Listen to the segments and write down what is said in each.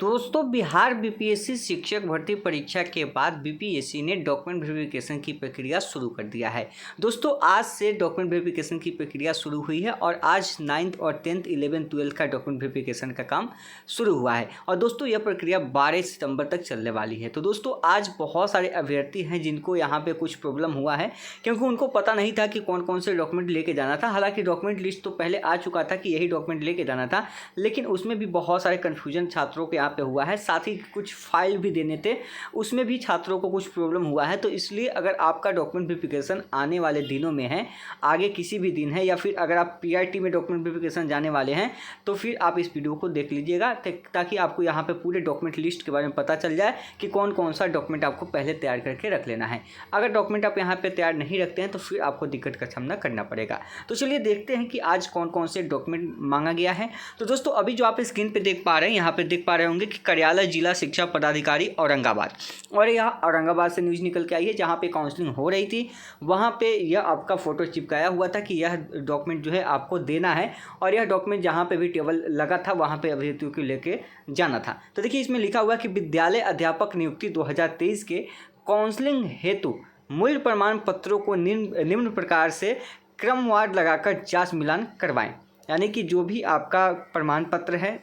दोस्तों बिहार बीपीएससी शिक्षक भर्ती परीक्षा के बाद बीपीएससी ने डॉक्यूमेंट वेरिफिकेशन की प्रक्रिया शुरू कर दिया है। दोस्तों आज से डॉक्यूमेंट वेरिफिकेशन की प्रक्रिया शुरू हुई है और आज 9th और 10th 11th 12th का डॉक्यूमेंट वेरिफिकेशन का काम शुरू हुआ है और दोस्तों यह प्रक्रिया 12 सितंबर तक चलने वाली है। तो दोस्तों आज बहुत सारे अभ्यर्थी हैं जिनको यहाँ पे कुछ प्रॉब्लम हुआ है क्योंकि उनको पता नहीं था कि कौन कौन से डॉक्यूमेंट लेके जाना था। हालांकि डॉक्यूमेंट लिस्ट तो पहले आ चुका था कि यही डॉक्यूमेंट लेके जाना था, लेकिन उसमें भी बहुत सारे कन्फ्यूजन छात्रों के यहाँ पे हुआ है। साथ ही कुछ फाइल भी देने थे, उसमें भी छात्रों को कुछ प्रॉब्लम हुआ है। तो इसलिए अगर आपका डॉक्यूमेंट वेरिफिकेशन आने वाले दिनों में है, आगे किसी भी दिन है, या फिर अगर आप पीआरटी में डॉक्यूमेंट वेरिफिकेशन जाने वाले हैं तो फिर आप इस वीडियो को देख लीजिएगा ताकि आपको यहाँ पे पूरे डॉक्यूमेंट लिस्ट के बारे में पता चल जाए कि कौन कौन सा डॉक्यूमेंट आपको पहले तैयार करके रख लेना है। अगर डॉक्यूमेंट आप यहाँ पे तैयार नहीं रखते हैं तो फिर आपको दिक्कत का सामना करना पड़ेगा। तो चलिए देखते हैं कि आज कौन कौन से डॉक्यूमेंट मांगा गया है। तो दोस्तों अभी जो आप स्क्रीन पे देख पा रहे हैं, यहाँ पे देख पा रहे होंगे कि कार्यालय जिला शिक्षा पदाधिकारी औरंगाबाद, और यहाँ औरंगाबाद से न्यूज़ निकल के आई है जहाँ पे काउंसलिंग हो रही थी। वहाँ पे यह आपका फ़ोटो चिपकाया हुआ था कि यह डॉक्यूमेंट जो है आपको देना है और यह डॉक्यूमेंट जहाँ पे भी टेबल लगा था वहाँ पे अभ्यर्थियों को लेके जाना था। तो देखिए इसमें लिखा हुआ कि विद्यालय अध्यापक नियुक्ति 2023 के काउंसलिंग हेतु मूल प्रमाण पत्रों को निम्न प्रकार से क्रमवार लगाकर जांच मिलान करवाएं। यानी कि जो भी आपका प्रमाण पत्र है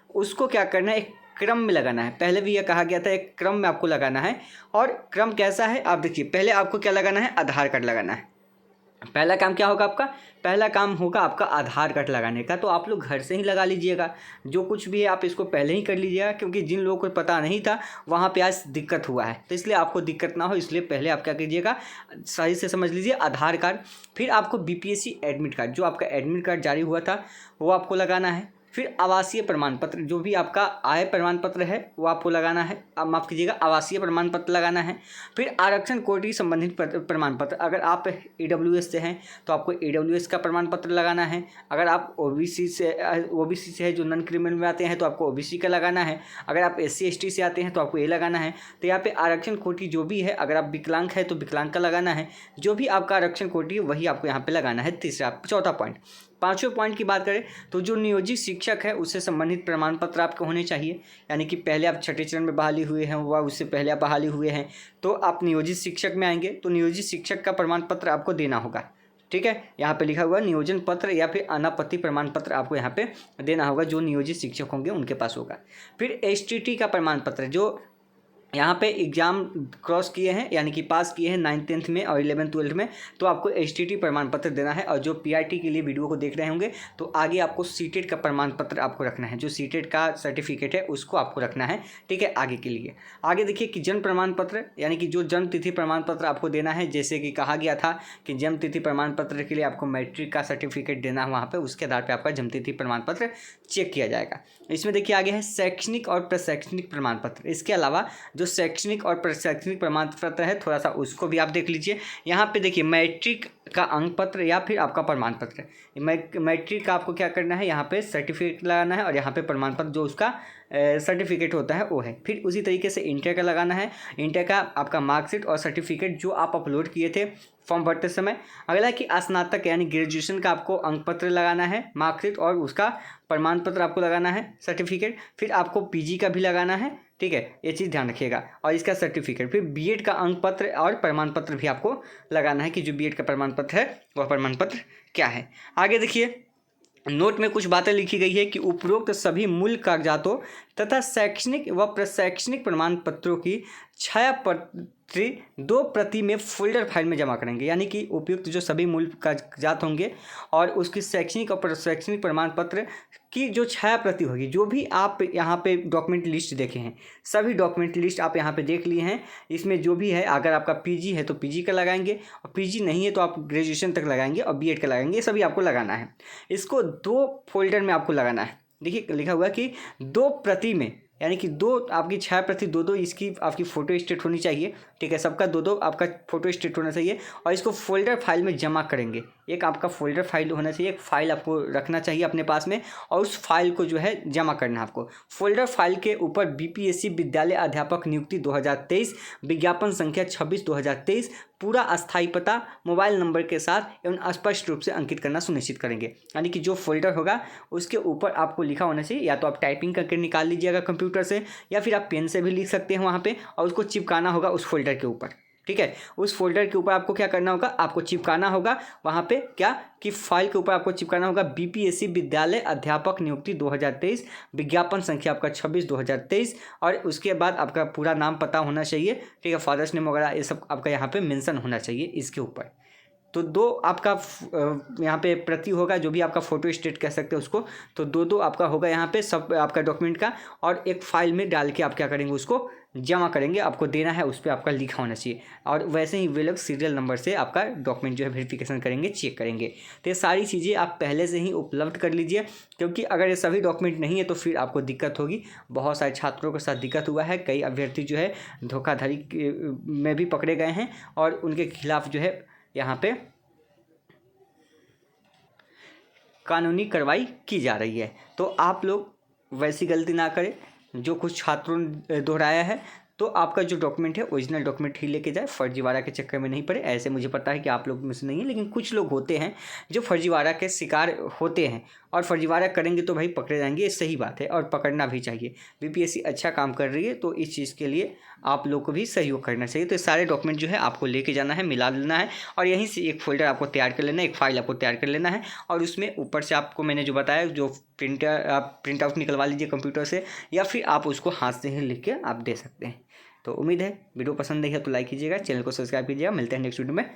उसको क्या करना है, एक क्रम में लगाना है। पहले भी यह कहा गया था एक क्रम में आपको लगाना है। और क्रम कैसा है आप देखिए, पहले आपको क्या लगाना है, आधार कार्ड लगाना है। पहला काम क्या होगा आपका, पहला काम होगा आपका आधार कार्ड लगाने का। तो आप लोग घर से ही लगा लीजिएगा, जो कुछ भी है आप इसको पहले ही कर लीजिएगा, क्योंकि जिन लोगों को पता नहीं था वहाँ पे आज दिक्कत हुआ है। तो इसलिए आपको दिक्कत ना हो, इसलिए पहले आप क्या कीजिएगा, सही से समझ लीजिए, आधार कार्ड। फिर आपको बीपीएससी एडमिट कार्ड, जो आपका एडमिट कार्ड जारी हुआ था वो आपको लगाना है। फिर आवासीय प्रमाण पत्र, जो भी आपका आय प्रमाण पत्र है वो आपको लगाना है, अब माफ़ कीजिएगा आवासीय प्रमाण पत्र लगाना है। फिर आरक्षण कोटि संबंधित प्रमाण पत्र, अगर आप ईडब्ल्यूएस से हैं तो आपको ईडब्ल्यूएस का प्रमाण पत्र लगाना है। अगर आप ओबीसी से है, जो नॉन क्रिमिनल में आते हैं तो आपको ओबीसी का लगाना है। अगर आप एससी एसटी से आते हैं तो आपको ये लगाना है। तो यहाँ पे आरक्षण कोटि जो भी है, अगर आप विकलांग है तो विकलांग का लगाना है। जो भी आपका आरक्षण कोटि है वही आपको यहाँ पे लगाना है। चौथा पॉइंट। पाँचवें पॉइंट की बात करें तो जो नियोजित शिक्षक है उससे संबंधित प्रमाण पत्र आपके होने चाहिए। यानी कि पहले आप छठे चरण में बहाली हुए हैं व उससे पहले आप बहाली हुए हैं तो आप नियोजित शिक्षक में आएंगे तो नियोजित शिक्षक का प्रमाण पत्र आपको देना होगा। ठीक है, यहाँ पे लिखा हुआ नियोजन पत्र या फिर अनापत्ति प्रमाण पत्र आपको यहाँ पे देना होगा, जो नियोजित शिक्षक होंगे उनके पास होगा। फिर एसटीटी का प्रमाण पत्र, जो यहाँ पे एग्ज़ाम क्रॉस किए हैं यानी कि पास किए हैं 9th 10th में और 11th 12th में, तो आपको एसटीटी प्रमाण पत्र देना है। और जो पीआरटी के लिए वीडियो को देख रहे होंगे तो आगे आपको सीटेट का प्रमाण पत्र आपको रखना है, जो सीटेट का सर्टिफिकेट है उसको आपको रखना है। ठीक है, आगे के लिए। आगे देखिए कि जन्म प्रमाण पत्र, यानी कि जो जन्म तिथि प्रमाण पत्र आपको देना है। जैसे कि कहा गया था कि जन्म तिथि प्रमाण पत्र के लिए आपको मैट्रिक का सर्टिफिकेट देना है वहाँ पर, उसके आधार पर आपका जन्म तिथि प्रमाण पत्र चेक किया जाएगा। इसमें देखिए आगे है शैक्षणिक और प्रशैक्षणिक प्रमाण पत्र। इसके अलावा जो शैक्षणिक और प्रशैक्षणिक प्रमाण पत्र है थोड़ा सा उसको भी आप देख लीजिए। यहाँ पे देखिए मैट्रिक का अंक पत्र या फिर आपका प्रमाण पत्र। मैट्रिक का आपको क्या करना है, यहाँ पे सर्टिफिकेट लगाना है और यहाँ पे प्रमाण पत्र जो उसका सर्टिफिकेट होता है वो है। फिर उसी तरीके से इंटर का लगाना है, इंटर का आपका मार्कशीट और सर्टिफिकेट जो आप अपलोड किए थे फॉर्म भरते समय। अगला कि स्नातक यानी ग्रेजुएशन का आपको अंक पत्र लगाना है, मार्कशीट और उसका प्रमाण पत्र आपको लगाना है, सर्टिफिकेट। फिर आपको पीजी का भी लगाना है। ठीक है, ये चीज़ ध्यान रखिएगा, और इसका सर्टिफिकेट। फिर बीएड का अंक पत्र और प्रमाण पत्र भी आपको लगाना है कि जो बीएड का प्रमाण पत्र है वह प्रमाण पत्र क्या है। आगे देखिए नोट में कुछ बातें लिखी गई है कि उपरोक्त सभी मूल कागजातों तथा शैक्षणिक व प्रशैक्षणिक प्रमाण पत्रों की छायाप्रति 2 प्रति में फोल्डर फाइल में जमा करेंगे। यानी कि उपयुक्त जो सभी मूल कागजात होंगे और उसकी शैक्षणिक और प्रशैक्षणिक प्रमाण पत्र की जो छाया प्रति होगी, जो भी आप यहाँ पे डॉक्यूमेंट लिस्ट देखे हैं, सभी डॉक्यूमेंट लिस्ट आप यहाँ पे देख लिए हैं। इसमें जो भी है, अगर आपका पीजी है तो पीजी का लगाएंगे, और पीजी नहीं है तो आप ग्रेजुएशन तक लगाएंगे और बीएड का लगाएंगे, ये सभी आपको लगाना है। इसको 2 फोल्डर में आपको लगाना है। देखिए लिखा हुआ कि 2 प्रति में, यानी कि 2 आपकी छाया प्रति 2-2 इसकी आपकी फ़ोटो स्टेट होनी चाहिए। ठीक है, सबका 2-2 आपका फ़ोटो स्टेट होना चाहिए और इसको फोल्डर फाइल में जमा करेंगे। एक आपका फोल्डर फाइल होना चाहिए, एक फाइल आपको रखना चाहिए अपने पास में, और उस फाइल को जो है जमा करना है आपको। फोल्डर फाइल के ऊपर बीपीएससी विद्यालय अध्यापक नियुक्ति 2023 विज्ञापन संख्या 26/2023 पूरा अस्थायी पता मोबाइल नंबर के साथ एवं स्पष्ट रूप से अंकित करना सुनिश्चित करेंगे। यानी कि जो फोल्डर होगा उसके ऊपर आपको लिखा होना चाहिए, या तो आप टाइपिंग करके निकाल लीजिएगा कंप्यूटर से, या फिर आप पेन से भी लिख सकते हैं वहाँ पे, और उसको चिपकाना होगा उस फोल्डर के ऊपर। ठीक है, उस फोल्डर के ऊपर आपको क्या करना होगा, आपको चिपकाना होगा वहाँ पे क्या कि फाइल के ऊपर आपको चिपकाना होगा बीपीएससी विद्यालय अध्यापक नियुक्ति 2023 विज्ञापन संख्या आपका 26/2023, और उसके बाद आपका पूरा नाम पता होना चाहिए। ठीक है, फादर्स नेम वगैरह ये सब आपका यहाँ पे मेंशन होना चाहिए इसके ऊपर। तो दो आपका यहाँ पे प्रति होगा, जो भी आपका फोटो स्टेट कह सकते हैं उसको, तो दो आपका होगा यहाँ पे सब आपका डॉक्यूमेंट का, और एक फाइल में डाल के आप क्या करेंगे, उसको जमा करेंगे, आपको देना है, उस पर आपका लिखा होना चाहिए। और वैसे ही वे लोग सीरियल नंबर से आपका डॉक्यूमेंट जो है वेरिफिकेशन करेंगे, चेक करेंगे। तो ये सारी चीज़ें आप पहले से ही उपलब्ध कर लीजिए, क्योंकि अगर ये सभी डॉक्यूमेंट नहीं है तो फिर आपको दिक्कत होगी। बहुत सारे छात्रों के साथ दिक्कत हुआ है, कई अभ्यर्थी जो है धोखाधड़ी में भी पकड़े गए हैं, और उनके खिलाफ जो है यहाँ पे कानूनी कार्रवाई की जा रही है। तो आप लोग वैसी गलती ना करें जो कुछ छात्रों ने दोहराया है। तो आपका जो डॉक्यूमेंट है ओरिजिनल डॉक्यूमेंट ही लेके जाए, फर्जीवाड़ा के चक्कर में नहीं पड़े। ऐसे मुझे पता है कि आप लोग में से नहीं है, लेकिन कुछ लोग होते हैं जो फर्जीवाड़ा के शिकार होते हैं, और फर्जीवाड़ा करेंगे तो भाई पकड़े जाएंगे, ये सही बात है, और पकड़ना भी चाहिए। बीपीएससी अच्छा काम कर रही है, तो इस चीज़ के लिए आप लोग को भी सहयोग करना चाहिए। तो सारे डॉक्यूमेंट जो है आपको लेके जाना है, मिला लेना है, और यहीं से एक फोल्डर आपको तैयार कर लेना है, एक फाइल आपको तैयार कर लेना है, और उसमें ऊपर से आपको मैंने जो बताया, जो प्रिंट आउट निकलवा लीजिए कंप्यूटर से, या फिर आप उसको हाथ से ही लिख के आप दे सकते हैं। तो उम्मीद है वीडियो पसंद आई है तो लाइक कीजिएगा, चैनल को सब्सक्राइब कीजिएगा। मिलते हैं नेक्स्ट वीडियो में।